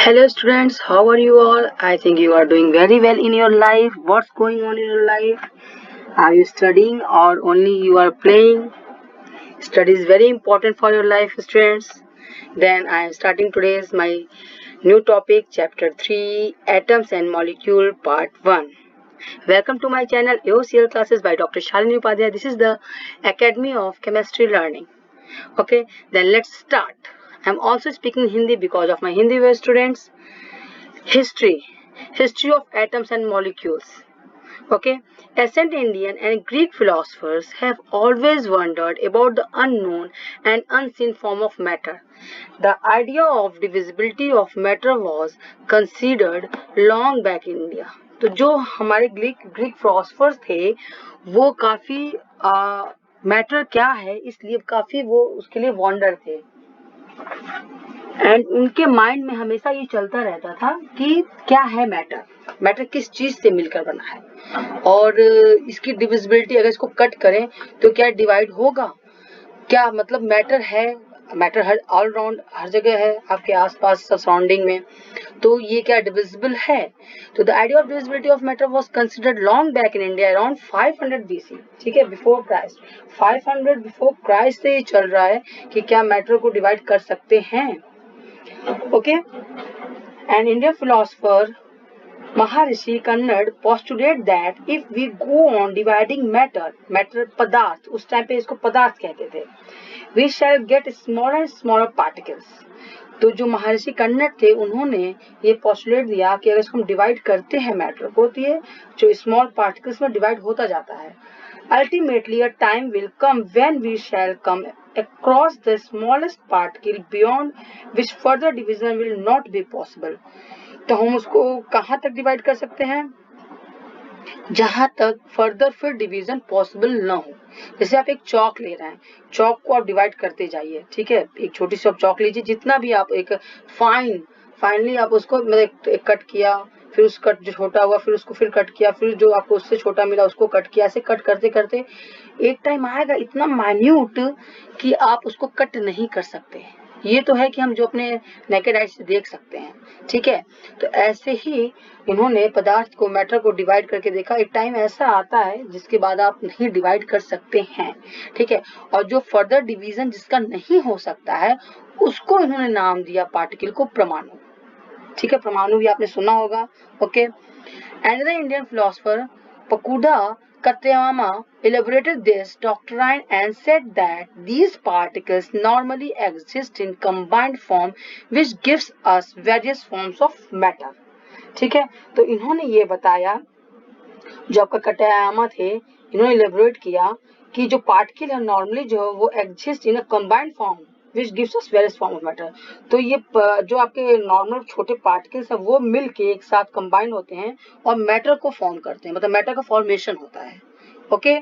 Hello students, how are you all? I think you are doing very well in your life. What's going on in your life? Are you studying or only you are playing? Study is very important for your life, students. Then I am starting today's my new topic, chapter 3, Atoms and Molecule, part 1. Welcome to my channel AOCL classes by Dr. Shalini Upadhyay. This is the Academy of Chemistry Learning. Okay, then let's start. I'm also speaking Hindi because of my Hindi students. History of atoms and molecules. Okay, ancient Indian and Greek philosophers have always wondered about the unknown and unseen form of matter. The idea of divisibility of matter was considered long back in India. तो जो हमारे Greek philosophers थे वो काफी matter क्या है इसलिए काफी वो उसके लिए वॉन्डर थे एंड उनके माइंड में हमेशा ये चलता रहता था कि क्या है मैटर, मैटर किस चीज से मिलकर बना है और इसकी डिविजिबिलिटी अगर इसको कट करें तो क्या डिवाइड होगा, क्या मतलब मैटर है, मैटर हर ऑल राउंड हर जगह है आपके आसपास सब सराउंडिंग में, तो ये क्या डिविजिबल है। तो the idea of divisibility of matter was considered long back in India around 500 BC, ठीक है, बिफोर क्राइस्ट। 500 बिफोर क्राइस्ट से ये चल रहा है कि क्या मैटर को डिवाइड कर सकते हैं। Okay, an Indian philosopher Maharishi Kannad postulated that if we go on dividing matter पदार्थ, उस टाइम पे इसको पदार्थ कहते थे, we shall get smaller and smaller particles। तो जो महर्षि कन्नड़ थे उन्होंने ये पोस्टुलेट दिया कि अगर इसको हम डिवाइड करते हैं मैटर को तो ये जो स्मॉल पार्टिकल्स में डिवाइड होता जाता है। Ultimately, a time will come when we shall come across the smallest particle beyond which further division will not be possible। तो हम उसको कहाँ तक डिवाइड कर सकते हैं, जहां तक फर्दर फिर डिवीजन पॉसिबल न हो। जैसे आप एक चौक ले रहे हैं, चौक को आप डिवाइड करते जाइए, ठीक है, एक छोटी सी आप चौक लीजिए, जितना भी आप एक फाइनली आप उसको मतलब कट किया, फिर उस कट जो छोटा हुआ फिर उसको फिर कट किया, फिर जो आपको उससे छोटा मिला उसको कट किया, ऐसे कट करते करते एक टाइम आएगा इतना माइन्यूट कि आप उसको कट नहीं कर सकते। ये तो है कि हम जो अपने नेकेड आई से देख सकते हैं, ठीक है। तो ऐसे ही इन्होंने पदार्थ को मैटर को डिवाइड करके देखा, एक टाइम ऐसा आता है जिसके बाद आप नहीं डिवाइड कर सकते हैं, ठीक है, और जो फर्दर डिवीजन जिसका नहीं हो सकता है उसको इन्होंने नाम दिया पार्टिकल को परमाणु, ठीक है, परमाणु भी आपने सुना होगा। Okay, another Indian philosopher Pakuda Katayama elaborated this doctrine and said that these particles normally exist in combined form which gives us various forms of matter, ठीक है। तो इन्होंने ये बताया, जो आपका कटायामा थे इन्होंने इलेबोरेट किया कि जो पार्टिकल है नॉर्मली जो वो exist in a combined form which gives us various form of matter। तो ये जो आपके नॉर्मल छोटे पार्टिकल्स है वो मिल के एक साथ कंबाइन होते हैं और मैटर को फॉर्म करते हैं, मतलब मैटर का फॉर्मेशन होता है। Okay,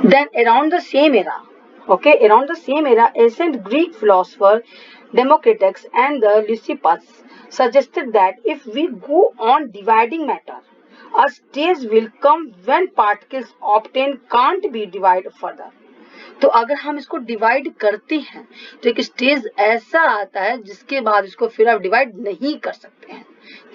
then around the same era, around the same era ancient Greek philosopher Democritus and the Lysippus suggested that if we go on dividing matter, a stage will come when particles obtained can't be divided further। तो अगर हम इसको divide करते हैं तो एक stage ऐसा आता है जिसके बाद इसको फिर आप डिवाइड नहीं कर सकते हैं,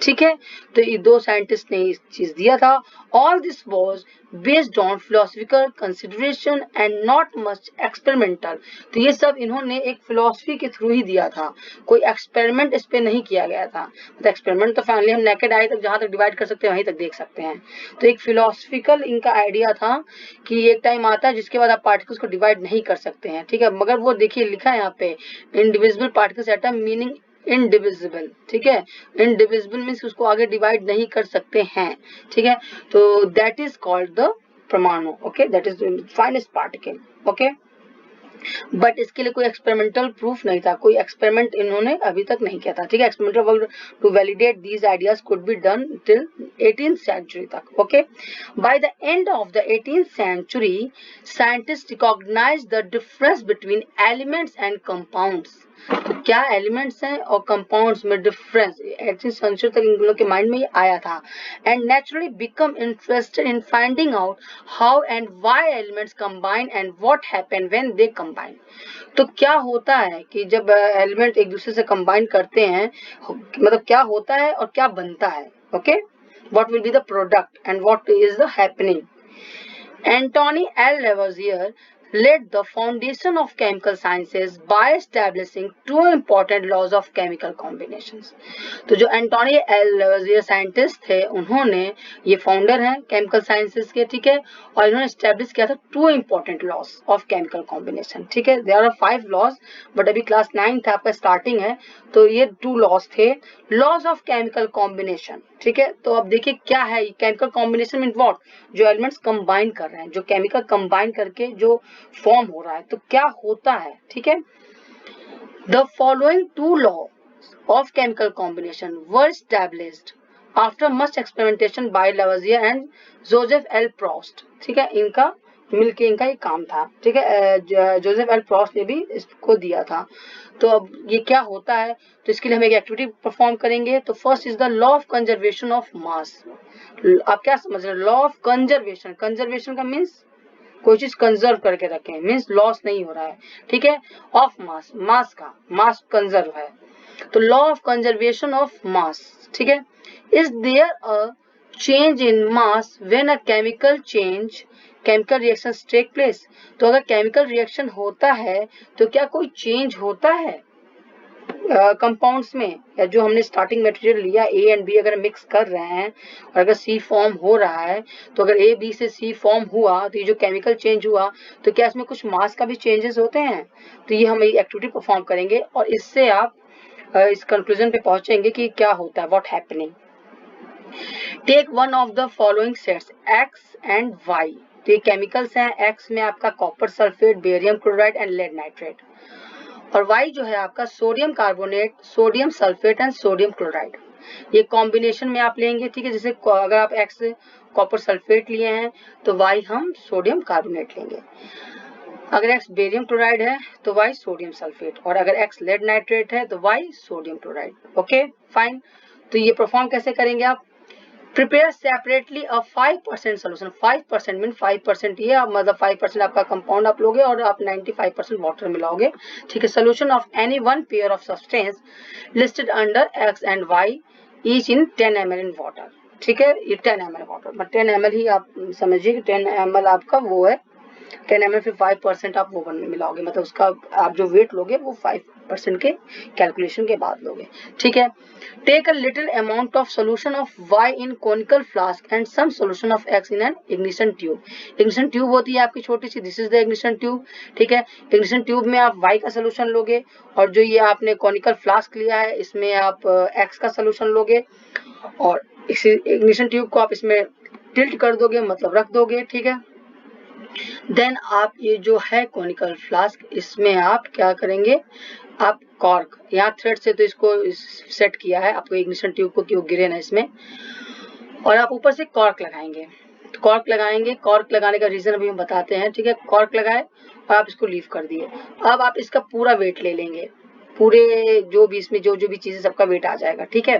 ठीक है। तो ये दो साइंटिस्ट ने इस चीज दिया था। All this was based on philosophical consideration and not much experimental. तो ये सब इन्होंने एक फिलोसफी के थ्रू ही दिया था, कोई एक्सपेरिमेंट इस पे नहीं किया गया था। तो एक्सपेरिमेंट तो फाइनली हम नेकेड आई तक जहां तक डिवाइड कर सकते हैं वहीं तक देख सकते हैं। तो एक फिलोसफिकल इनका आइडिया था कि एक टाइम आता है जिसके बाद आप पार्टिकल्स को डिवाइड नहीं कर सकते हैं, ठीक है। मगर वो देखिए लिखा है यहाँ पे indivisible particles atom meaning indivisible, ठीक है, इनडिविजिबल मीन्स उसको आगे डिवाइड नहीं कर सकते हैं, ठीक है। तो दैट इज कॉल्ड द परमाणु। Okay, that is finest particle. Okay, but इसके लिए कोई एक्सपेरिमेंटल प्रूफ नहीं था, कोई एक्सपेरिमेंट इन्होंने अभी तक नहीं किया था, ठीक है। Experimental work to validate these ideas could be done till 18th century तक। Okay, by the end of the 18th century scientist recognise the difference between elements and compounds. तो क्या एलिमेंट्स हैं और कंपाउंड्स में डिफरेंस 18th century तक इन लोगों के mind में ये आया था। And naturally become interested in finding out how and why elements combine and what happen when they combine. Combine. तो क्या होता है कि जब एलिमेंट एक दूसरे से कंबाइन करते हैं, मतलब क्या होता है और क्या बनता है। Okay, what will be the product and what is the happening. Anthony L. Lavoisier laid the foundation of chemical sciences by establishing two important laws of chemical combinations. तो जो एंटोनी एल लेवोजियर साइंटिस्ट थे, उन्होंने, ये founder हैं chemical sciences के, ठीक है, और इन्होंने एस्टेब्लिश किया था two important laws of chemical combination. ठीक है, देयर आर 5 लॉज, बट अभी क्लास 9 था, आपका स्टार्टिंग है, तो ये 2 लॉज थे, लॉज ऑफ केमिकल कॉम्बिनेशन। ठीक है, तो अब देखिए क्या है केमिकल कॉम्बिनेशन मीन व्हाट, जो एलिमेंट्स कंबाइन कर रहे हैं, जो केमिकल कंबाइन करके जो फॉर्म हो रहा है, तो क्या होता है। ठीक है, the following 2 law of chemical combination were established after much experimentation by Lavoisier and Joseph L. Proust. ठीक है, इनका मिलके इनका ये काम था। ठीक है, जोसेफ एल प्रॉस्ट ने भी इसको दिया था। तो अब ये क्या होता है, तो इसके लिए हम एक एक्टिविटी परफॉर्म करेंगे। तो first is the law of conservation of मास। आप क्या समझ रहे हैं, लॉ ऑफ कंजर्वेशन, कंजर्वेशन का मीन्स कोई चीज कंजर्व करके रखें, मीन्स लॉस नहीं हो रहा है। ठीक है, ऑफ मास, मास का, मास कंजर्व है, तो law of conservation of mass. ठीक है, is there a change in mass when a chemical change, chemical reaction take place. तो अगर केमिकल रिएक्शन होता है तो क्या कोई चेंज होता है कंपाउंड्स में, या जो हमने स्टार्टिंग मटेरियल लिया ए एंड बी अगर मिक्स कर रहे हैं और अगर सी फॉर्म हो रहा है, तो अगर ए बी से सी फॉर्म हुआ तो ये जो केमिकल चेंज हुआ, तो क्या इसमें कुछ मास का भी चेंजेस होते हैं। तो ये हम एक्टिविटी परफॉर्म करेंगे और इससे आप इस कंक्लूजन पे पहुंचेंगे कि क्या होता है, what happening. Take one of the following sets x and y. तो ये केमिकल्स हैं, एक्स में आपका copper sulphate, barium chloride and lead nitrate, और वाई जो है आपका sodium carbonate, sodium sulphate and sodium chloride. ये कॉम्बिनेशन में आप लेंगे। ठीक है, जैसे अगर आप एक्स कॉपर सल्फेट लिए हैं तो वाई हम सोडियम कार्बोनेट लेंगे, अगर एक्स बेरियम क्लोराइड है तो वाई सोडियम सल्फेट, और अगर एक्स लेड नाइट्रेट है तो y sodium chloride. Okay fine, तो ये परफॉर्म कैसे करेंगे आप, prepare separately a 5% solution. 5% mean 5% ये मतलब 5% आपका कंपाउंड आप लोगे और आप 95% वाटर मिलाओगे। ठीक है, solution of any one pair of substance listed under x and y each in 10 ml in water. ठीक है, ये 10 ml वाटर, बट 10 ml ही आप समझिए कि 10 ml आपका वो है, 10 ml फिर 5% आप वो मिलाओगे, मतलब उसका आप जो वेट लोगे वो 5% के कैलकुलेशन के बाद लोगे। ठीक है, take a little amount of solution of y in conical flask and some solution of x in an ignition tube. Ignition tube होती है आपकी छोटी सी, this is the ignition tube. ठीक है, इग्निशन ट्यूब में आप वाई का सोल्यूशन लोगे और जो ये आपने कोनिकल फ्लास्क लिया है इसमें आप एक्स का सोल्यूशन लोगे, और इस इग्निशन ट्यूब को आप इसमें टिल्ट कर दोगे, मतलब रख दोगे। ठीक है, देन आप ये जो है कोनिकल फ्लास्क, इसमें आप क्या करेंगे, आप कॉर्क, यहाँ थ्रेड से तो इसको सेट किया है आपको इग्निशन ट्यूब को कि वो गिरे ना इसमें, और आप ऊपर से कॉर्क लगाएंगे। तो कॉर्क लगाएंगे, कॉर्क लगाने का रीजन अभी हम बताते हैं। ठीक है, कॉर्क लगाए और आप इसको लीव कर दिए। अब आप इसका पूरा वेट ले लेंगे, पूरे जो भी इसमें जो भी चीजें सबका वेट आ जाएगा। ठीक है,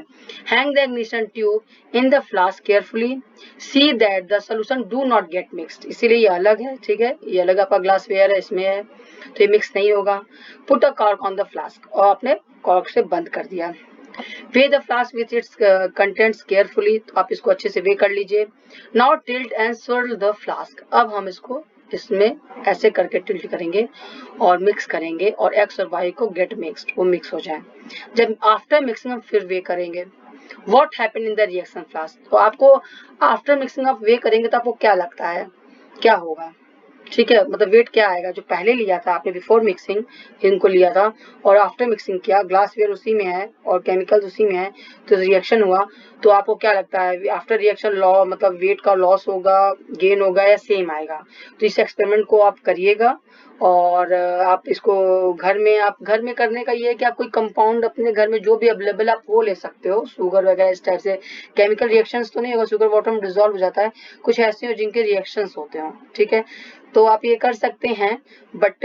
hang the ignition tube in the flask carefully, see that the solution do not gate mixed. इसीलिए ये अलग है। ठीक है, ये अलग आपका ग्लास वेयर है, इसमें है तो ये मिक्स नहीं होगा। Put a cork on the flask, और आपने कॉर्क से बंद कर दिया। Way the flask with its contents carefully, तो आप इसको अच्छे से वे कर लीजिए। Now tilt and swirl the flask, अब हम इसको इसमें ऐसे करके टिल्ट करेंगे और मिक्स करेंगे, और एक्स और वाई को गेट मिक्स्ड, वो मिक्स हो जाए। जब आफ्टर मिक्सिंग हम फिर वे करेंगे, what happen in the reaction flask. तो आपको आफ्टर मिक्सिंग आप वे करेंगे तो आपको क्या लगता है क्या होगा। ठीक है, मतलब वेट क्या आएगा, जो पहले लिया था आपने बिफोर मिक्सिंग इनको लिया था और आफ्टर मिक्सिंग किया, ग्लास वेयर उसी में है और केमिकल्स उसी में है, तो रिएक्शन हुआ, तो आपको क्या लगता है आफ्टर रिएक्शन लॉ मतलब वेट का लॉस होगा, गेन होगा, या सेम आएगा। तो इस एक्सपेरिमेंट को आप करिएगा, और आप इसको घर में करने का ये है कि आप कोई कंपाउंड अपने घर में जो भी अवेलेबल आप वो ले सकते हो, शुगर वगैरह इस टाइप से। केमिकल रिएक्शंस तो नहीं होगा, शुगर वाटर में डिजोल्व हो जाता है, कुछ ऐसे हो जिनके रिएक्शंस होते हो। ठीक है, तो आप ये कर सकते हैं, बट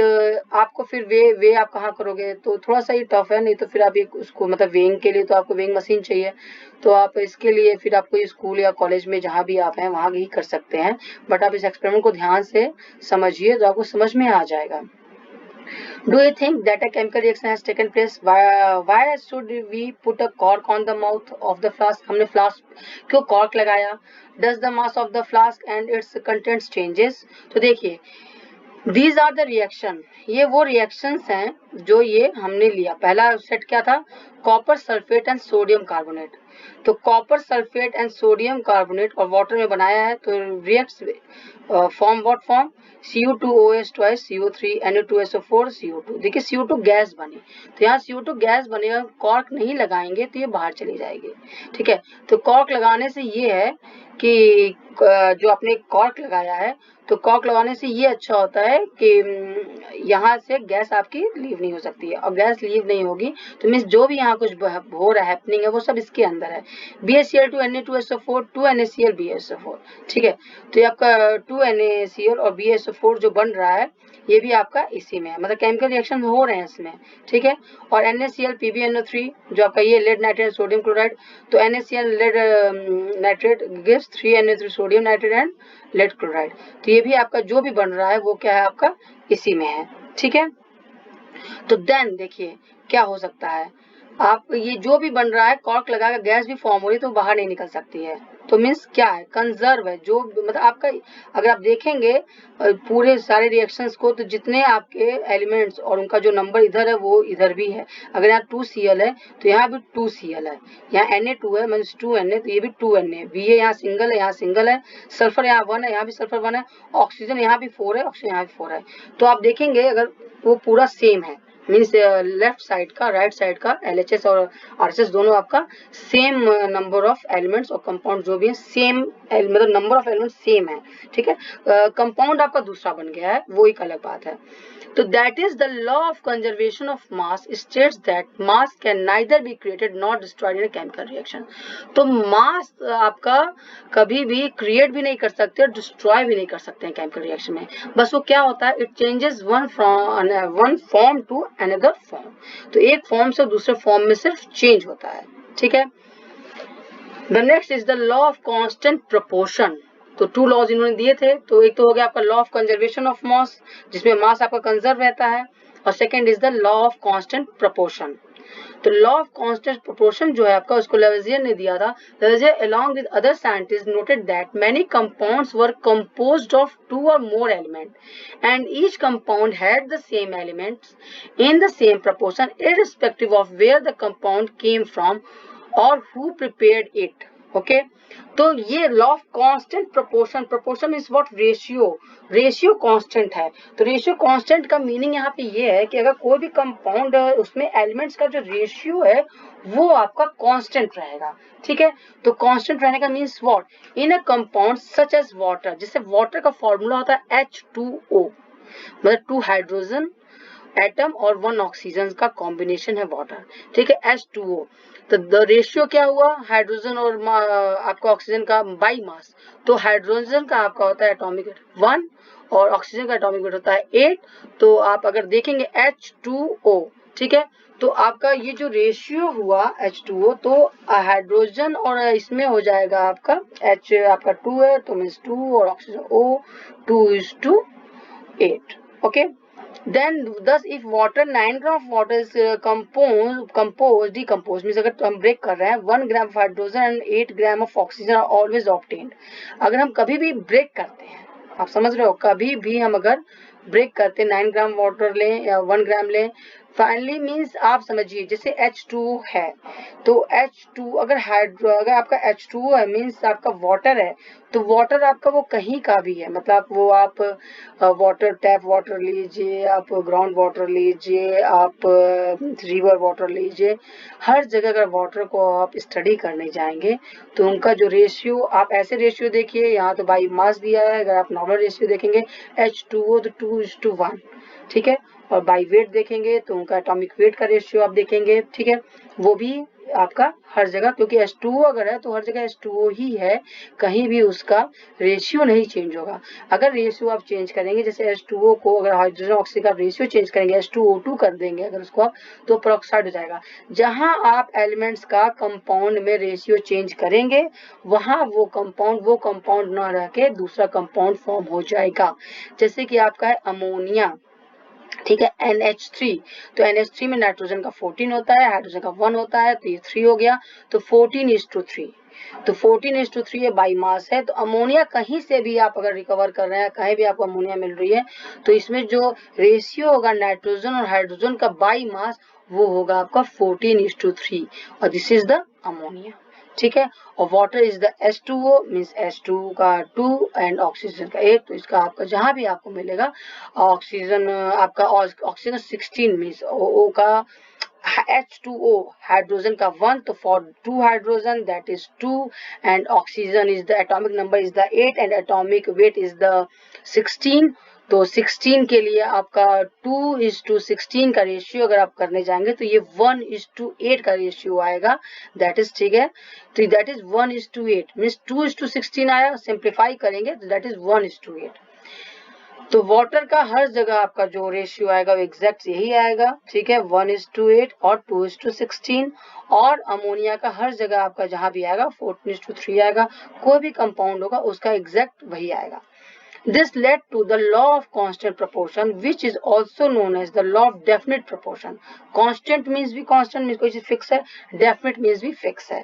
आपको फिर वे आप कहाँ करोगे, तो थोड़ा सा ही टफ है। नहीं तो फिर आप एक उसको मतलब वेइंग के लिए तो आपको वेइंग मशीन चाहिए, तो आप इसके लिए फिर आपको स्कूल या कॉलेज में जहाँ भी आप हैं वहाँ ही कर सकते हैं। बट आप इस एक्सपेरिमेंट को ध्यान से समझिए तो आपको समझ में आ जाएगा। Do you think that a chemical reaction has taken place? Why should we put a cork on the mouth of the flask? हमने flask क्यों cork लगाया? Does the mass of the flask and its contents changes? तो देखिए, these are the reaction. ये वो reactions हैं जो ये हमने लिया. पहला सेट क्या था? Copper sulphate and sodium carbonate. तो copper sulphate and sodium carbonate और वाटर में बनाया है, तो reacts form what form? Cu2OH twice CO3 Na2SO4 CO2. देखिए CO2 गैस बनी, तो यहाँ CO2 गैस बनेगा. कॉर्क नहीं लगाएंगे तो ये बाहर चली जाएगी. ठीक है, तो कॉर्क लगाने से ये है कि जो आपने कॉर्क लगाया है, तो कॉर्क लगाने से ये अच्छा होता है कि यहाँ से गैस आपकी लीव नहीं हो सकती है, और गैस लीव नहीं होगी तो मीन्स जो भी यहाँ कुछ हो रहा है, हैपनिंग है, वो सब इसके अंदर है. BaCl2 Na2SO4 2 NaCl BaSO4. ठीक है, तो ये आपका 2 NaCl और BaSO4 जो बन रहा है ये भी आपका इसी में है, मतलब केमिकल रिएक्शन हो रहे हैं इसमें. ठीक है, और NaCl PbNO3 जो आपका ये लेड नाइट्रेट सोडियम क्लोराइड, तो NaCl lead nitrate gives 3 Na3 sodium nitrate and lead chloride. तो ये भी आपका जो भी बन रहा है वो क्या है, आपका इसी में है. ठीक है, तो देन देखिए क्या हो सकता है. आप ये जो भी बन रहा है, कॉर्क लगाकर गैस भी फॉर्म हो रही है तो बाहर नहीं निकल सकती है. तो मीन्स क्या है, कंजर्व है. जो मतलब आपका अगर आप देखेंगे पूरे सारे रिएक्शंस को, तो जितने आपके एलिमेंट्स और उनका जो नंबर इधर है वो इधर भी है. अगर यहाँ 2Cl है तो यहाँ भी 2Cl है, यहाँ Na2 है मीन्स 2Na, तो ये भी 2Na. Va यहाँ सिंगल है, यहाँ सिंगल है. सल्फर यहाँ 1 है, यहाँ भी सल्फर 1 है. ऑक्सीजन यहाँ भी 4 है, ऑक्सीजन यहाँ भी 4 है. तो आप देखेंगे अगर वो पूरा सेम है, मीन्स लेफ्ट साइड का राइट साइड का LHS और RHS दोनों आपका सेम नंबर ऑफ एलिमेंट्स और कंपाउंड जो भी है सेम, मतलब नंबर ऑफ एलिमेंट्स सेम है. ठीक है, कंपाउंड आपका दूसरा बन गया है, वो एक अलग बात है. तो that is the law of conservation of mass states that mass can neither be created not destroyed in a chemical reaction. तो मास आपका कभी भी क्रिएट भी नहीं कर सकते और डिस्ट्रॉय भी नहीं कर सकते हैं केमिकल रिएक्शन में. बस वो क्या होता है, it changes one form to another form. तो एक फॉर्म से दूसरे फॉर्म में सिर्फ चेंज होता है. ठीक है, the next is the law of constant proportion. तो 2 लॉज इन्होंने दिए थे. तो एक तो हो गया आपका लॉ ऑफ कंजर्वेशन ऑफ मास, जिसमें मास आपका कंजर्व रहता है, और second is the law of constant proportion. तो लॉ ऑफ कांस्टेंट प्रोपोर्शन जो है आपका, उसको लेवेजियर ने दिया था. लेवेजियर along with other scientists noted that many compounds were composed of 2 or more elements and each compound had the same elements in the same proportion irrespective of where the compound came from or who prepared it. Okay, तो ये law of constant proportion, proportion is what, ratio. Ratio constant है. तो ratio constant का meaning यहाँ पे ये है कि अगर कोई भी कंपाउंड है उसमें एलिमेंट्स का जो रेशियो है वो आपका कांस्टेंट रहेगा. ठीक है, तो कांस्टेंट रहने का means what, in a compound such as water. जैसे वाटर का फॉर्मूला होता है H2O, मतलब 2 हाइड्रोजन एटम और 1 ऑक्सीजन का कॉम्बिनेशन है वाटर. ठीक है, H2O. तो द रेशियो क्या हुआ, हाइड्रोजन और आपका ऑक्सीजन का बाई मास. तो हाइड्रोजन का आपका होता है एटॉमिक वेट 1 और ऑक्सीजन का एटॉमिक वेट होता है 8. तो आप अगर देखेंगे H2O, ठीक है, तो आपका ये जो रेशियो हुआ H2O, तो हाइड्रोजन और इसमें हो जाएगा आपका H आपका 2 है तो मीन्स 2 और oxygen O 2:8. Okay, then thus if water 9 gram of water is decomposed means अगर हम ब्रेक कर रहे हैं 1 gram of hydrogen and 8 gram of oxygen are always obtained. अगर हम कभी भी ब्रेक करते हैं, आप समझ रहे हो, कभी भी हम अगर ब्रेक करते हैं 9 ग्राम वाटर लें या 1 ग्राम लें, फाइनली मीन्स आप समझिए जैसे H2 है, तो H2 अगर आपका H2 है मीन्स आपका वाटर है, तो वाटर आपका वो कहीं का भी है, मतलब वो आप वाटर टैप वाटर लीजिए, आप ग्राउंड वाटर लीजिए, आप रिवर वाटर लीजिए, हर जगह अगर वाटर को आप स्टडी करने जाएंगे तो उनका जो रेशियो, आप ऐसे रेशियो देखिए, यहाँ तो बाई मास दिया है, अगर आप नॉर्मल रेशियो देखेंगे H2O तो 2:1. ठीक है, और बाई वेट देखेंगे तो उनका एटॉमिक वेट का रेशियो आप देखेंगे. ठीक है, वो भी आपका हर जगह, क्योंकि H2O अगर है तो हर जगह H2O ही है, कहीं भी उसका रेशियो नहीं चेंज होगा. अगर रेशियो आप चेंज करेंगे, जैसे H2O को अगर हाइड्रोजन ऑक्सीजन का रेशियो चेंज करेंगे, H2O2 कर देंगे अगर उसको आप, तो पेरोक्साइड हो जाएगा. जहां आप एलिमेंट्स का कंपाउंड में रेशियो चेंज करेंगे वहां वो कंपाउंड ना रह के दूसरा कंपाउंड फॉर्म हो जाएगा. जैसे कि आपका है अमोनिया. ठीक है। NH3, तो NH3 में नाइट्रोजन का 14 होता है, हाइड्रोजन का 1 होता है, तो ये 3 हो गया, तो 14:3, तो 14:3 ये बाई मास है। तो अमोनिया कहीं से भी आप अगर रिकवर कर रहे हैं, कहीं भी आपको अमोनिया मिल रही है, तो इसमें जो रेशियो होगा नाइट्रोजन और हाइड्रोजन का बाई मास वो होगा आपका 14:3, और दिस इज द अमोनिया। ठीक है। और water is the H2O, means H2 का 2 एंड ऑक्सीजन का 8, तो इसका आपका जहां भी आपको मिलेगा ऑक्सीजन, आपका ऑक्सीजन 16 मीन्स O का H2O, हाइड्रोजन का 1, तो for 2 hydrogen that is 2 and oxygen is the atomic number is the 8 and atomic weight is the 16। तो 16 के लिए आपका 2:16 का रेशियो अगर आप करने जाएंगे तो ये 1:8 का रेशियो आएगा, दैट इज, ठीक है। तो दैट इज 1:8 मीन्स 2:16 आया, सिंप्लीफाई करेंगे तो दैट इज 1:8। तो वाटर का हर जगह आपका जो रेशियो आएगा वो एग्जैक्ट यही आएगा, ठीक है, 1:8 और 2:16। और अमोनिया का हर जगह आपका जहां भी आएगा 14:3 आएगा, कोई भी कंपाउंड होगा उसका एग्जैक्ट वही आएगा। This led to the law of constant proportion, which is also known as the law of definite proportion. Constant means भी constant means कोई चीज fix है, definite means भी fix है।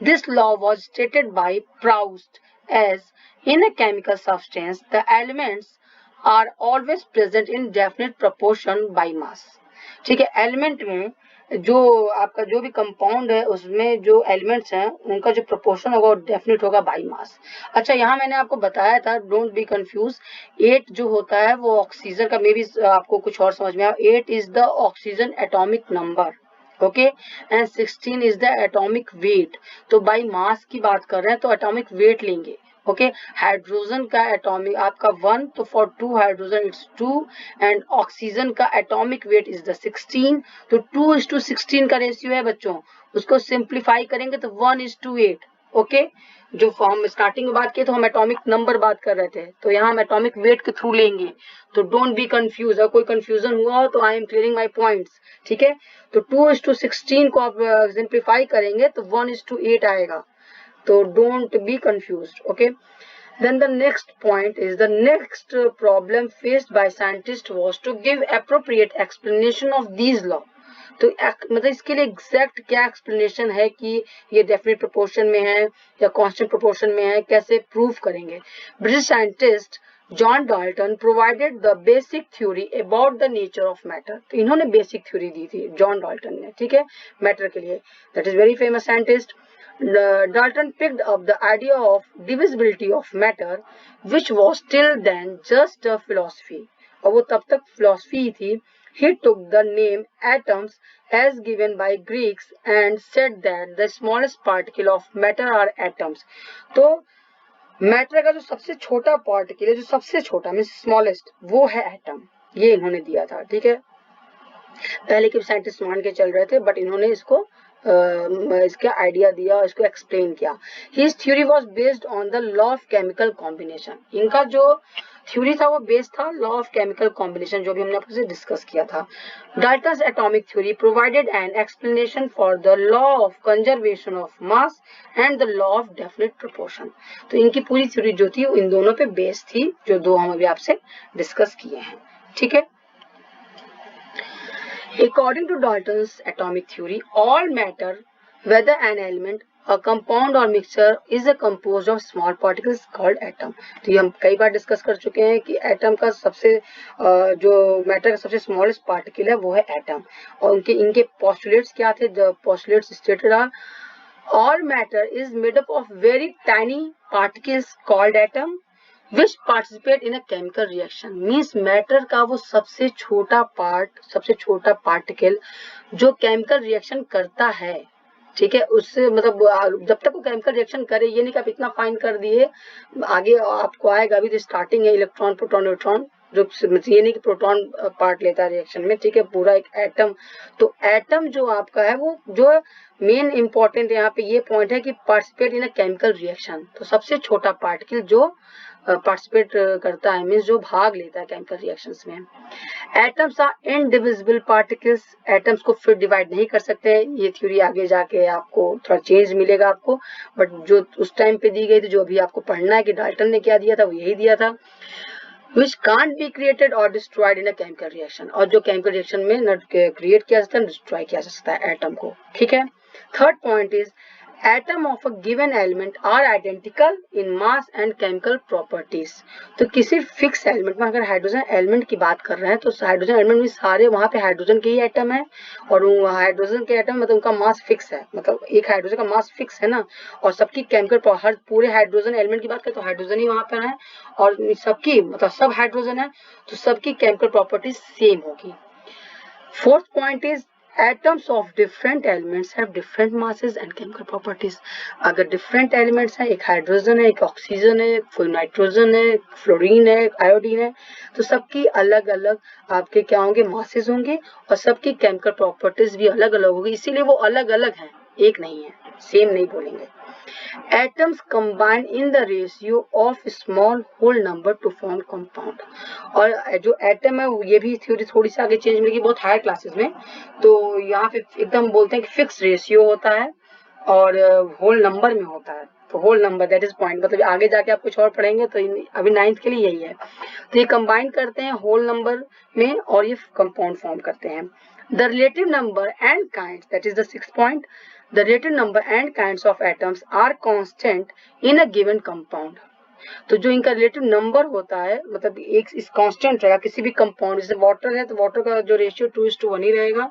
This law was stated by Proust as in a chemical substance, the elements are always present in definite proportion by mass. ठीक है, element में जो आपका जो भी कंपाउंड है उसमें जो एलिमेंट्स हैं उनका जो प्रोपोर्शन होगा वो डेफिनेट होगा बाई मास। अच्छा, यहाँ मैंने आपको बताया था, डोंट बी कंफ्यूज, 8 जो होता है वो ऑक्सीजन का, मे बी आपको कुछ और समझ में आया, 8 is the oxygen atomic number, okay, and 16 is the atomic weight. तो बाई मास की बात कर रहे हैं तो एटॉमिक वेट लेंगे, ओके। हाइड्रोजन का एटॉमिक आपका 1, तो for 2 hydrogen it's 2 and oxygen का एटॉमिक वेट इज द 16, तो 2:16 का रेशियो है बच्चों, उसको सिंप्लीफाई करेंगे तो 1:8, ओके। जो हम स्टार्टिंग में बात किए तो हम एटॉमिक नंबर बात कर रहे थे, तो यहाँ हम एटॉमिक वेट के थ्रू लेंगे, तो डोंट बी कंफ्यूज। अगर कोई कंफ्यूजन हुआ हो तो I am clearing my points, ठीक है। तो 2:16 को आप सिंप्लीफाई करेंगे तो 1:8 आएगा, तो don't be confused, okay. Then the next point is, the next problem faced by scientists was to give appropriate explanation of these law. तो मतलब इसके लिए एग्जैक्ट क्या एक्सप्लेनेशन है कि ये डेफिनेट प्रोपोर्शन में है या कांस्टेंट प्रोपोर्शन में है, कैसे प्रूव करेंगे। British scientist John Dalton provided the basic theory about the nature of matter. तो इन्होंने बेसिक थ्योरी दी थी जॉन डाल्टन ने, ठीक है, मैटर के लिए। That is very famous scientist. Dalton picked up the idea of divisibility of matter, which was till then just a philosophy. और वो तब तक philosophy ही थी। He took the name atoms as given by Greeks and said that the smallest particle of matter are atoms. तो matter का जो सबसे छोटा पार्टिकल है, जो सबसे छोटा मीन स्मॉलेस्ट, वो है एटम, ये इन्होंने दिया था, ठीक है। पहले के साइंटिस्ट मान के चल रहे थे, बट इन्होंने इसको इसका आइडिया दिया, इसको एक्सप्लेन किया। His theory was based on the law of chemical combination. इनका जो थ्योरी था वो बेस्ड था लॉ ऑफ केमिकल कॉम्बिनेशन, जो भी हमने आपसे डिस्कस किया था। Dalton's atomic theory provided an explanation for the law of conservation of mass and the law of definite proportion. तो इनकी पूरी थ्योरी जो थी इन दोनों पे बेस्ड थी, जो दो हम अभी आपसे डिस्कस किए हैं, ठीक है। According to Dalton's atomic theory, all matter, whether an element, a compound or mixture, is a composed of small particles called atom. तो ये हम कई बार डिस्कस कर चुके हैं कि एटम का सबसे जो मैटर का सबसे स्मॉलेस्ट पार्टिकल है वो है एटम। और इनके पोस्टुलेट्स क्या थे? The postulates stated are, all matter is made up of very tiny particles called atom which participate in a chemical reaction. Means matter का वो सबसे छोटा पार्ट, सबसे छोटा पार्टिकल जो केमिकल रिएक्शन करता है, ठीक है। उससे मतलब जब तक वो केमिकल रिएक्शन करे, ये नहीं कि आप इतना फाइन कर दिए, आगे आपको आएगा, अभी तो स्टार्टिंग है, इलेक्ट्रॉन प्रोटॉन न्यूट्रॉन, जो ये नहीं कि प्रोटॉन पार्ट लेता है रिएक्शन में, ठीक है, पूरा एक एटम। तो एटम जो आपका है वो जो मेन इंपॉर्टेंट यहाँ पे ये पॉइंट है कि participate in a chemical reaction. तो सबसे छोटा पार्टिकल जो पार्टिसिपेट करता है, मीन्स जो भाग लेता है केमिकल रिएक्शंस में। Atoms are indivisible particles, atoms को फिर डिवाइड नहीं कर सकते। ये थ्योरी आगे जाके आपको थोड़ा चेंज मिलेगा आपको, बट जो उस टाइम पे दी गई थी, जो अभी आपको पढ़ना है कि डाल्टन ने क्या दिया था, वो यही दिया था। which can't be created or destroyed in a chemical reaction, और जो chemical reaction में न create किया जा सकता है न destroy किया जा सकता है atom को, ठीक है। Third point is atom of a given element are identical in mass and chemical properties। तो किसी फिक्स एलिमेंट में अगर हाइड्रोजन एलिमेंट की बात कर रहे हैं तो हाइड्रोजन एलिमेंट में सारे वहां पे हाइड्रोजन के ही एटम है, और हाइड्रोजन के एटम मतलब उनका मास फिक्स है, मतलब एक हाइड्रोजन का मास फिक्स है ना, और सबकी केमिकल हर पूरे हाइड्रोजन एलिमेंट की बात करें तो हाइड्रोजन ही वहां पर है, और सबकी मतलब सब हाइड्रोजन है तो सबकी केमिकल प्रॉपर्टीज सेम होगी। Fourth point is atoms of different elements have different masses and chemical properties। अगर different elements हैं, एक हाइड्रोजन है, एक ऑक्सीजन है, कोई नाइट्रोजन है, फ्लोरीन है, आयोडीन है, तो सबकी अलग अलग आपके क्या होंगे, मासेस होंगे, और सबकी केमिकल प्रॉपर्टीज भी अलग अलग होगी, इसीलिए वो अलग अलग हैं, एक नहीं है, सेम नहीं बोलेंगे। Atoms combine in the ratio of small whole number to form compound। और जो एटम है ये भी थ्योरी थोड़ी सी आगे चेंज मिलेगी बहुत हायर क्लासेस में, तो यहाँ पे एकदम बोलते हैं कि फिक्स रेशियो होता है और होल नंबर में होता है, तो whole number that is point, मतलब आगे जाके आप कुछ और पढ़ेंगे तो अभी 9th के लिए यही है। तो ये कंबाइन करते हैं होल नंबर में और ये कंपाउंड फॉर्म करते हैं। The relative number and kinds that is the 6th point, the relative number and kinds of atoms are constant in a given compound। तो जो इनका रिलेटिव नंबर होता है मतलब एक इस कांस्टेंट रहेगा किसी भी कंपाउंड, जैसे वाटर है तो वाटर का जो रेशियो 2:1 ही रहेगा,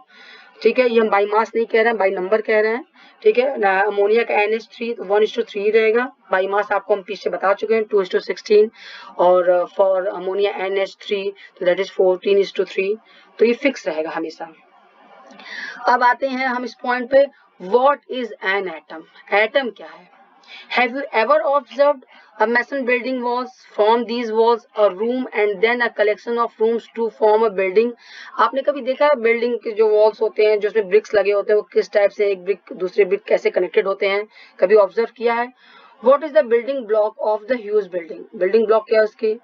ठीक है। ये हम बाई मास नहीं कह रहे हैं, बाई नंबर कह रहे हैं, ठीक है ना। अमोनिया का NH3 तो 1:3 रहेगा, बाई मास आपको हम पीछे बता चुके हैं 2:16, और फॉर अमोनिया NH3 तो दैट इज 14:3, तो ये फिक्स रहेगा हमेशा। अब आते हैं हम इस पॉइंट पे, What is an atom? Atom क्या है? Have you ever observed a mason building walls? From these walls a room and then a collection of rooms to form a building। आपने कभी देखा है बिल्डिंग के जो वॉल्स होते हैं जिसमें ब्रिक्स लगे होते हैं वो किस टाइप से एक ब्रिक दूसरे ब्रिक कैसे कनेक्टेड होते हैं, कभी ऑब्जर्व किया है? What is the building block of the huge building? Building block क्या है उसकी?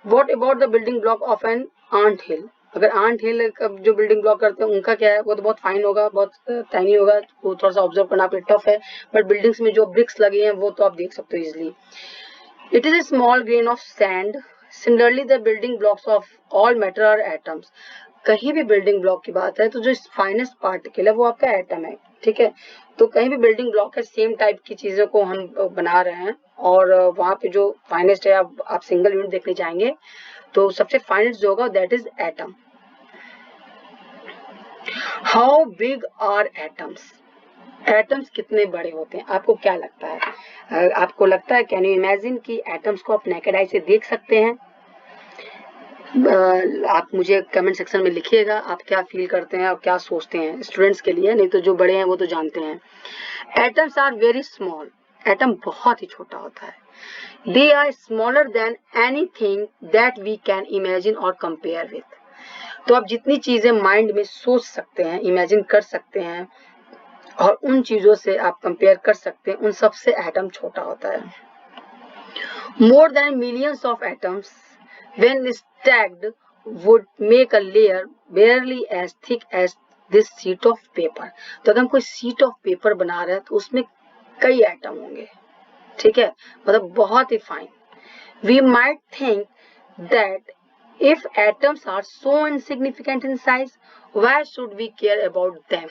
What about the building block of an ant hill? अगर आंट हिल का जो बिल्डिंग ब्लॉक करते हैं उनका क्या है, वो तो बहुत फाइन होगा, बहुत टाइनी होगा, वो थोड़ा सा ऑब्जर्व करना पे टफ है, बट बिल्डिंग्स में जो ब्रिक्स लगे हैं वो तो आप देख सकते हो easily. It is a small grain of sand, similarly the building blocks of all matter are atoms. कहीं भी बिल्डिंग ब्लॉक की बात है तो जो फाइनेस्ट पार्टिकल है वो आपका एटम है, ठीक है। तो कहीं भी बिल्डिंग ब्लॉक है, सेम टाइप की चीजों को हम बना रहे हैं, और वहां पे जो फाइनेस्ट है आप सिंगल यूनिट देखने जाएंगे तो सबसे फाइनेस्ट जो होगा that is atom. How big are atoms? Atoms कितने बड़े होते हैं, आपको क्या लगता है? आपको लगता है, कैन यू इमेजिन कि एटम्स को आप नेकेड आई से देख सकते हैं? आप मुझे कमेंट सेक्शन में लिखिएगा आप क्या फील करते हैं और क्या सोचते हैं, स्टूडेंट्स के लिए, नहीं तो जो बड़े हैं वो तो जानते हैं। Atoms are very small, atom बहुत ही छोटा होता है। They are smaller than anything that we can imagine और कंपेयर विथ। तो आप जितनी चीजें माइंड में सोच सकते हैं, इमेजिन कर सकते हैं, और उन चीजों से आप कंपेयर कर सकते हैं, उन सबसे एटम छोटा होता है। More than millions of atoms when stacked would make a layer barely as thick as this sheet of paper. तो अगर हम कोई शीट ऑफ पेपर बना रहे हैं तो उसमें कई एटम होंगे, ठीक है, मतलब बहुत ही fine. We might think that if atoms are so insignificant in size, why should we care about them?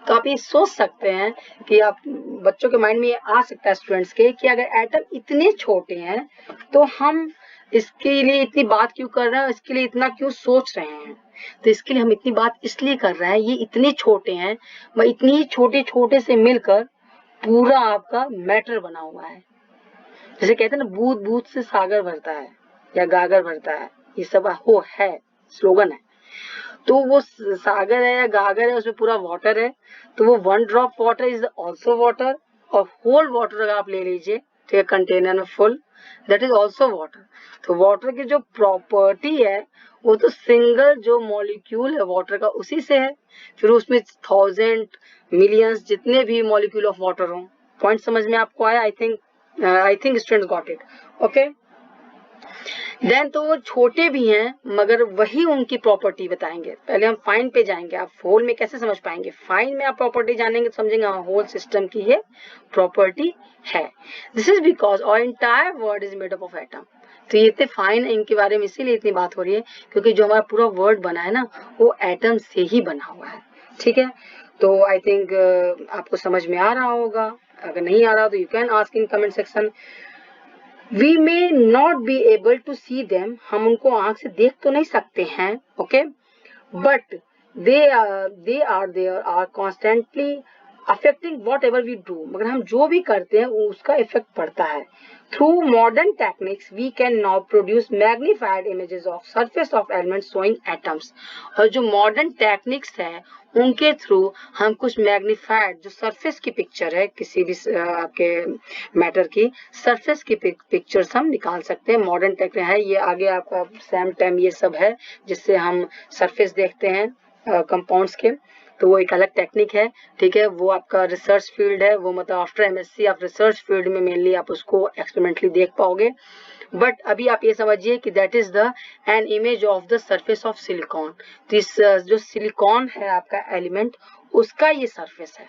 तो आप ये सोच सकते हैं कि आप बच्चों के माइंड में ये आ सकता है स्टूडेंट्स के कि अगर एटम इतने छोटे हैं तो हम इसके लिए इतनी बात क्यों कर रहे हैं, इसके लिए इतना क्यों सोच रहे हैं। तो इसके लिए हम इतनी बात इसलिए कर रहे हैं, ये इतने छोटे हैं, इतनी छोटे छोटे से मिलकर पूरा आपका मैटर बना हुआ है। जैसे कहते हैं ना, बूंद बूंद से सागर भरता है या गागर भरता है, ये सब वो है स्लोगन है। तो वो सागर है या गागर है, उसमें पूरा वाटर है, तो वो 1 drop water is also water, और होल वाटर अगर आप ले लीजिए, ठीक है, कंटेनर में full, that is also water. तो वाटर की जो प्रॉपर्टी है वो तो सिंगल जो मॉलिक्यूल है वाटर का उसी से है, फिर उसमें 1000 मिलियंस जितने भी मॉलिक्यूल ऑफ वाटर हो। पॉइंट समझ में आपको आया? I think students got it, okay. Then तो वो छोटे भी हैं मगर वही उनकी प्रॉपर्टी बताएंगे। पहले हम फाइन पे जाएंगे, आप होल में कैसे समझ पाएंगे, फाइन में आप प्रॉपर्टी जानेंगे तो समझेंगे हाँ होल सिस्टम की ये प्रॉपर्टी है। This is because our entire world is made up of atom. तो ये इतने फाइन है इनके बारे में, इसीलिए इतनी बात हो रही है क्योंकि जो हमारा पूरा वर्ड बना है ना वो एटम से ही बना हुआ है। ठीक है, तो आई थिंक आपको समझ में आ रहा होगा। अगर नहीं आ रहा तो you can ask in comment section. We may not be able to see them, हम उनको आंख से देख तो नहीं सकते हैं, okay, but they are there are constantly affecting whatever we do, मगर हम जो भी करते हैं उसका इफेक्ट पड़ता है। Through modern techniques we can now produce magnified images of surface of elements showing atoms, और जो मॉडर्न टेक्निक्स है उनके थ्रू हम कुछ मैग्नीफाइड जो सरफेस की पिक्चर है किसी भी आपके मैटर की सरफेस की पिक्चर्स हम निकाल सकते हैं। मॉडर्न टेक्निक है ये, आगे आपका सैम टैम ये सब है जिससे हम सरफेस देखते हैं कंपाउंड्स के, तो वो एक अलग टेक्निक है। ठीक है, वो आपका रिसर्च फील्ड है, वो मतलब आफ्टर एमएससी आप रिसर्च फील्ड में मेनली आप उसको एक्सपेरिमेंटली देख पाओगे। बट अभी आप ये समझिए कि that is the an image of the surface of silicon. तो इस जो सिलिकॉन है आपका एलिमेंट उसका ये सरफेस है।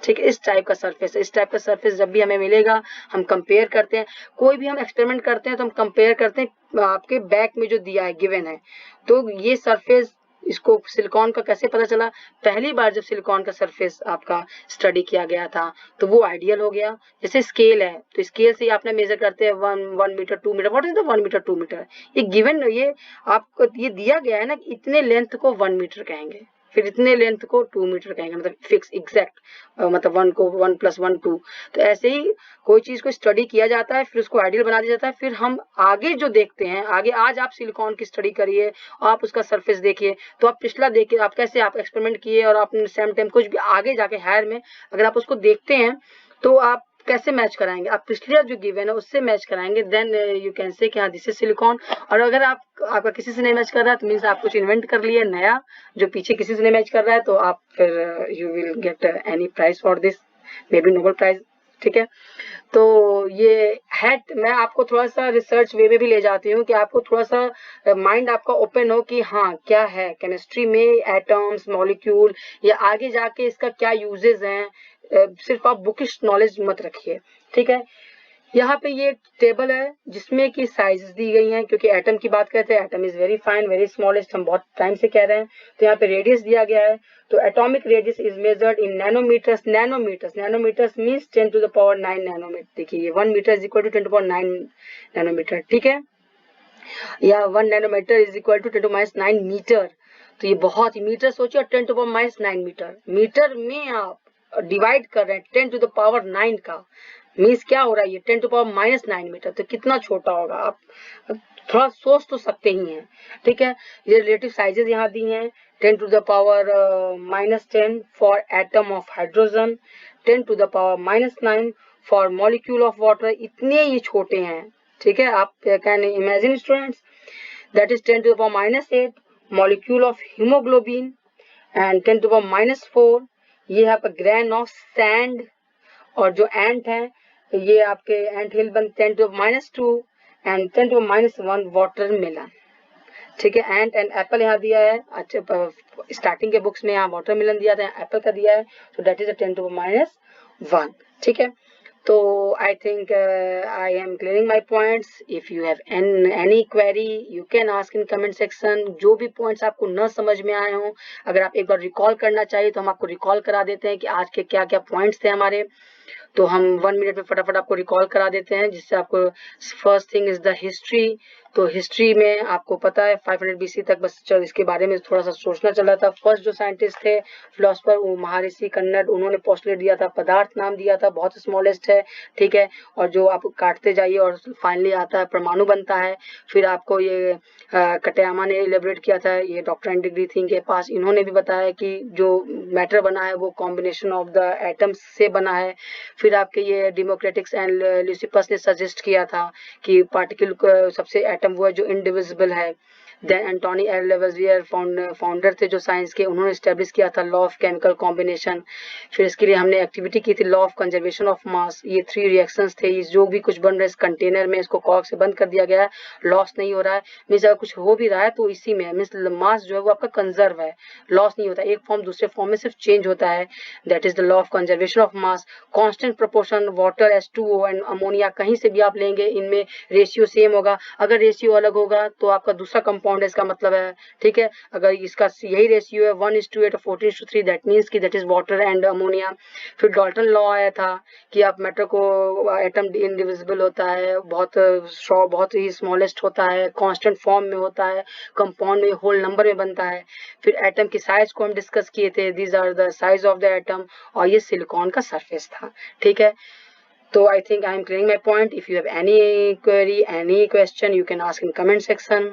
ठीक है, इस टाइप का सरफेस है। इस टाइप का सरफेस जब भी हमें मिलेगा हम कंपेयर करते हैं, कोई भी हम एक्सपेरिमेंट करते हैं तो हम कंपेयर करते हैं आपके बैक में जो दिया है गिवन है। तो ये सरफेस इसको सिलिकॉन का कैसे पता चला, पहली बार जब सिलिकॉन का सरफेस आपका स्टडी किया गया था तो वो आइडियल हो गया। जैसे स्केल है तो स्केल से आपने मेजर करते हैं 1 meter 2 meter, what is the 1 meter 2 meter, ये गिवन, ये आपको ये दिया गया है ना कि इतने लेंथ को 1 मीटर कहेंगे, फिर इतने लेंथ को 2 मीटर कहेंगे, मतलब फिक्स एग्जैक्ट, मतलब 1 को 1 + 1 2। तो ऐसे ही कोई चीज को स्टडी किया जाता है फिर उसको आइडियल बना दिया जाता है, फिर हम आगे जो देखते हैं, आगे आज आप सिलिकॉन की स्टडी करिए, आप उसका सरफेस देखिए, तो आप पिछला देखिए आप कैसे आप एक्सपेरिमेंट किए और आपने सेम टाइम कुछ भी आगे जाके हायर में अगर आप उसको देखते हैं तो आप कैसे मैच कराएंगे, आप पिछले जो गिवन है उससे मैच कराएंगे, देन यू कैन से कि हाँ दिस इज सिलिकॉन। और अगर आपका किसी से नहीं मैच कर रहा है तो मीन्स आप कुछ इन्वेंट कर लिए नया जो पीछे किसी से नहीं मैच कर रहा है, तो आप फिर you will get any prize for this, maybe Nobel prize. ठीक है, तो ये है, मैं आपको थोड़ा सा रिसर्च वे में भी ले जाती हूँ कि आपको थोड़ा सा माइंड आपका ओपन हो कि हाँ क्या है केमिस्ट्री में एटम्स मॉलिक्यूल या आगे जाके इसका क्या यूजेस हैं। सिर्फ आप बुकिश नॉलेज मत रखिए। ठीक है, यहाँ पे ये टेबल है जिसमें कि साइजेस दी गई हैं, क्योंकि एटम की बात करते हैं, atom is very fine very smallest, हम बहुत टाइम से कह रहे हैं। तो यहाँ पे रेडियस दिया गया है, तो atomic radius is measured in nanometers. Nanometers means 10⁹ nanometer. देखिए ये 1 meter is equal to 10⁹ nanometer. ठीक है, या 1 nanometer is equal to 10⁻9 meter. तो ये बहुत ही, मीटर सोचिए और 10⁻9 मीटर, मीटर में आप डिवाइड कर रहे हैं 10⁻9 का, मीन्स क्या हो रहा है ये 10⁻⁻9 मीटर, तो कितना छोटा होगा आप थोड़ा सोच तो सकते ही हैं। ठीक है, ये रिलेटिव साइजेस यहाँ दी हैं, 10⁻⁻10 for atom of hydrogen, 10⁻�9 for molecule of water, इतने ये छोटे हैं। ठीक है, आप can imagine students that is 10⁻⁸ molecule of haemoglobin and 10⁻⁴ ये है ग्रैन ऑफ सैंड, और जो एंट है ये आपके एंट हिल बन 10⁻² एंड 10⁻1 वाटरमेलन। ठीक है, एंट एंड एप्पल यहाँ दिया है, अच्छा स्टार्टिंग के बुक्स में यहाँ वाटरमेलन दिया था, एप्पल का दिया है, तो दैट इज 10⁻1। ठीक है, तो I think I am clearing my points. If you have any query you can ask in comment section. जो भी पॉइंट्स आपको न समझ में आए हों, अगर आप एक बार रिकॉल करना चाहिए तो हम आपको रिकॉल करा देते हैं कि आज के क्या क्या पॉइंट्स थे हमारे, तो हम 1 मिनट में फटाफट आपको रिकॉल करा देते हैं, जिससे आपको first thing is the history. तो हिस्ट्री में आपको पता है 500 BC तक बस इसके बारे में थोड़ा सा सोचना चल रहा था। फर्स्ट जो साइंटिस्ट थे फिलोसफर वो महर्षि कन्नड, उन्होंने पोस्टुलेट दिया था, पदार्थ नाम दिया था, बहुत स्मॉलेस्ट है। ठीक है, और जो आप काटते जाइए और फाइनली आता है परमाणु बनता है। फिर आपको ये कटयामा ने इलेबरेट किया था, ये डॉक्टर एंड डिग्री थी इनके पास, इन्होंने भी बताया कि जो मैटर बना है वो कॉम्बिनेशन ऑफ द एटम्स से बना है। फिर आपके ये डेमोक्रेटिक्स एंड ल्यूसिपस ने सजेस्ट किया था कि पार्टिकल सबसे एटम वो है जो इनडिविजिबल है। देन एंटोनी एल लेवजियर फाउंडर थे जो साइंस के, उन्होंने स्टेब्लिश किया था लॉ ऑफ केमिकल कॉम्बिनेशन। फिर इसके लिए हमने एक्टिविटी की थी लॉ ऑफ कंजर्वेशन ऑफ मास। ये 3 रिएक्शंस थे, जो भी कुछ बन रहा है इस कंटेनर में, इसको कॉर्क से बंद कर दिया गया है, लॉस नहीं हो रहा है। मीन्स अगर कुछ हो भी रहा है तो इसी में मीन्स मास जो है वो आपका कंजर्व है, लॉस नहीं होता, एक फॉर्म दूसरे फॉर्म में सिर्फ चेंज होता है। That is the law of conservation of mass. Constant proportion water H2O and ammonia, कहीं से भी आप लेंगे इनमें रेशियो सेम होगा। अगर रेशियो अलग होगा तो आपका दूसरा कंपाउंड है, इसका मतलब है, ठीक है। अगर इसका यही रेशियो है 1:8 और 14:3, दैट मीन्स कि that is water and ammonia. फिर डाल्टन लॉ आया था कि आप मैटर को, एटम इनडिविजिबल होता है, बहुत ही स्मॉलेस्ट होता है, कांस्टेंट फॉर्म में होता है, कंपाउंड में होल नंबर में बनता है। फिर एटम की साइज को हम डिस्कस किए थे, these are the size of the atom, और ये सिलिकॉन का सरफेस था, ठीक है। So I think I am clearing my point. If you have any query, any question, you can ask in comment section.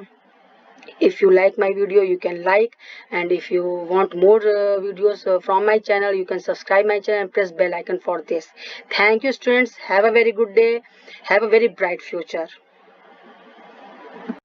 If you like my video, you can like, and if you want more videos from my channel, you can subscribe my channel and press bell icon for this. Thank you students. Have a very good day. Have a very bright future.